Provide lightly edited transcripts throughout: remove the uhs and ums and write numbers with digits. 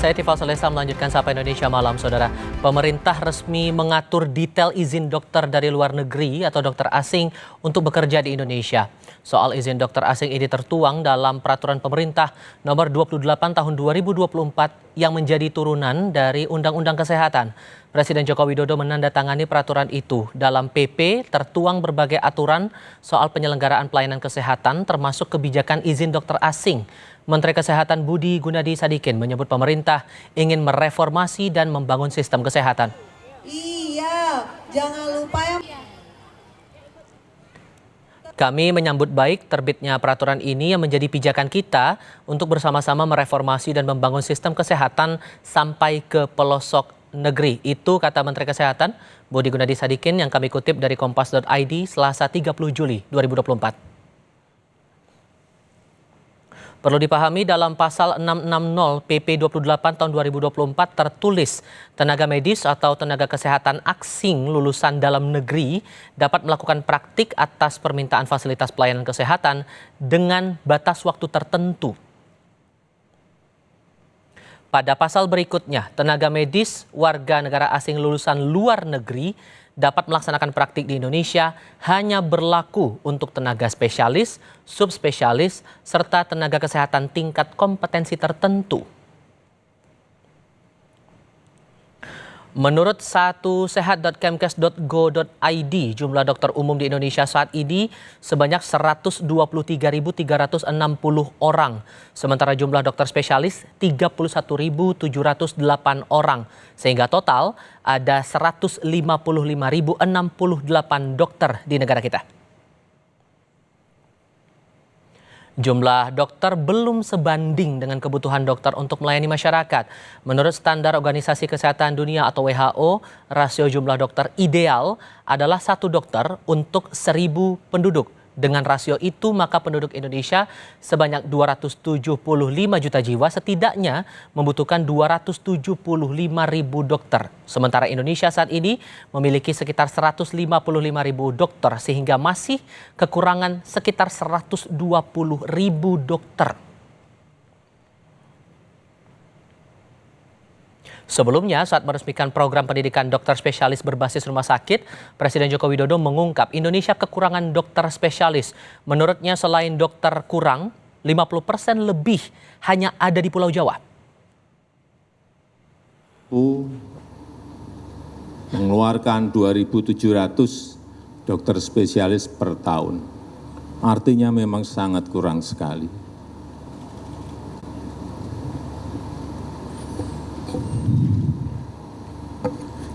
Saya Tifal Selesa melanjutkan Sapa Indonesia Malam, Saudara. Pemerintah resmi mengatur detail izin dokter dari luar negeri atau dokter asing untuk bekerja di Indonesia. Soal izin dokter asing ini tertuang dalam Peraturan Pemerintah Nomor 28 Tahun 2024 yang menjadi turunan dari Undang-Undang Kesehatan. Presiden Joko Widodo menandatangani peraturan itu. Dalam PP tertuang berbagai aturan soal penyelenggaraan pelayanan kesehatan termasuk kebijakan izin dokter asing. Menteri Kesehatan Budi Gunadi Sadikin menyebut pemerintah ingin mereformasi dan membangun sistem kesehatan. Iya, jangan lupa ya. Kami menyambut baik terbitnya peraturan ini yang menjadi pijakan kita untuk bersama-sama mereformasi dan membangun sistem kesehatan sampai ke pelosok negeri. Itu kata Menteri Kesehatan Budi Gunadi Sadikin yang kami kutip dari kompas.id Selasa 30 Juli 2024. Perlu dipahami dalam pasal 660 PP 28 tahun 2024 tertulis tenaga medis atau tenaga kesehatan asing lulusan dalam negeri dapat melakukan praktik atas permintaan fasilitas pelayanan kesehatan dengan batas waktu tertentu. Pada pasal berikutnya, tenaga medis warga negara asing lulusan luar negeri dapat melaksanakan praktik di Indonesia hanya berlaku untuk tenaga spesialis, subspesialis, serta tenaga kesehatan tingkat kompetensi tertentu. Menurut satusehat.kemkes.go.id, jumlah dokter umum di Indonesia saat ini sebanyak 123.360 orang. Sementara jumlah dokter spesialis 31.708 orang. Sehingga total ada 155.068 dokter di negara kita. Jumlah dokter belum sebanding dengan kebutuhan dokter untuk melayani masyarakat. Menurut standar Organisasi Kesehatan Dunia atau WHO, rasio jumlah dokter ideal adalah 1 dokter untuk 1.000 penduduk. Dengan rasio itu, maka penduduk Indonesia sebanyak 275 juta jiwa setidaknya membutuhkan 275.000 dokter. Sementara Indonesia saat ini memiliki sekitar 155.000 dokter sehingga masih kekurangan sekitar 120.000 dokter. Sebelumnya, saat meresmikan program pendidikan dokter spesialis berbasis rumah sakit, Presiden Joko Widodo mengungkap Indonesia kekurangan dokter spesialis. Menurutnya selain dokter kurang, 50% lebih hanya ada di Pulau Jawa. Mengeluarkan 2.700 dokter spesialis per tahun. Artinya memang sangat kurang sekali.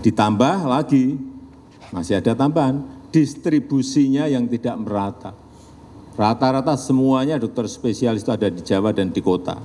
Ditambah lagi, masih ada tambahan, distribusinya yang tidak merata. Rata-rata semuanya dokter spesialis itu ada di Jawa dan di kota.